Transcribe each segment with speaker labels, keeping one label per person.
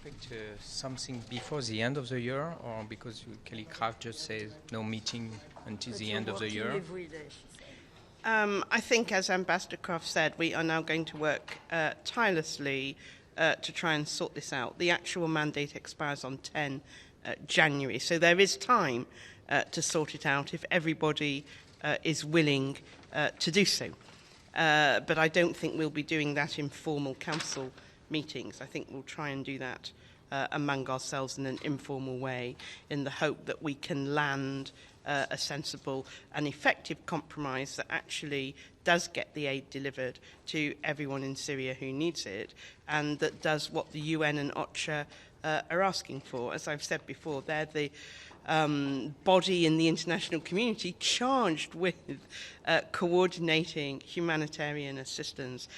Speaker 1: expect something before the end of the year, or because Kelly Craft just says no meeting until the end of the year?
Speaker 2: Every day, she said.
Speaker 3: I think, as Ambassador Croft said, we are now going to work tirelessly to try and sort this out. The actual mandate expires on 10 January, so there is time to sort it out if everybody is willing to do so. But I don't think we'll be doing that in formal council meetings. I think we'll try and do that among ourselves in an informal way, in the hope that we can land a sensible and effective compromise that actually does get the aid delivered to everyone in Syria who needs it, and that does what the UN and OCHA are asking for. As I've said before, they're the body in the international community charged with coordinating humanitarian assistance.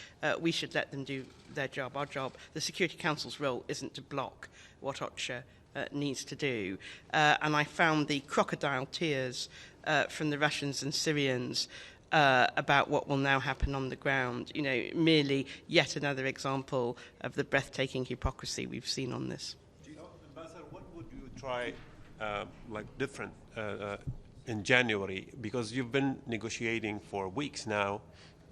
Speaker 3: We should let them do their job. Our job, the Security Council's role, isn't to block what OCHA needs to do. And I found the crocodile tears from the Russians and Syrians about what will now happen on the ground, merely yet another example of the breathtaking hypocrisy we've seen on this.
Speaker 4: Ambassador, what would you try different in January? Because you've been negotiating for weeks now,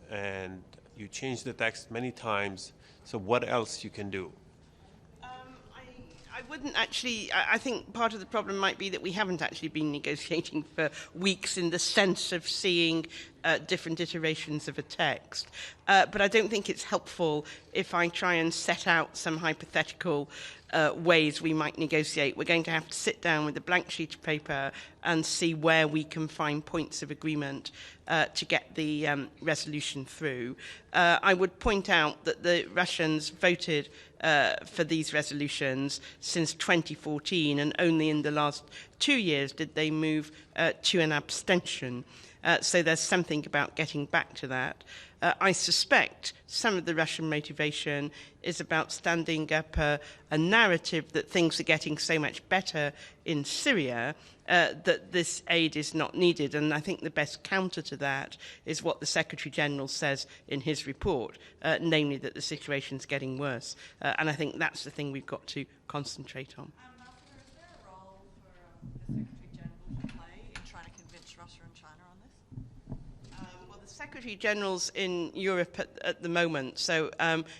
Speaker 4: and you changed the text many times. So what else you can do?
Speaker 3: I wouldn't actually. I think part of the problem might be that we haven't actually been negotiating for weeks in the sense of seeing different iterations of a text. But I don't think it's helpful if I try and set out some hypothetical ways we might negotiate. We're going to have to sit down with a blank sheet of paper and see where we can find points of agreement to get the resolution through. I would point out that the Russians voted for these resolutions since 2014, and only in the last 2 years did they move to an abstention. So there's something about getting back to that. I suspect some of the Russian motivation is about standing up a narrative that things are getting so much better in Syria that this aid is not needed. And I think the best counter to that is what the Secretary-General says in his report, namely that the situation's getting worse. And I think that's the thing we've got to concentrate on.
Speaker 5: Ambassador, is there a role for the Secretary-General to play in trying to convince Russia and China on this?
Speaker 3: Well, the Secretary-General's in Europe at the moment, so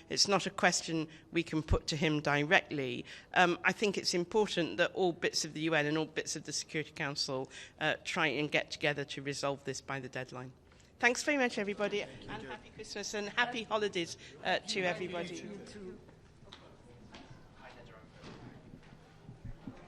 Speaker 3: it's not a question we can put to him directly. I think it's important that all bits of the UN and all bits of the Security Council try and get together to resolve this by the deadline. Thanks very much, everybody, and happy Christmas and happy holidays to everybody.
Speaker 2: You too.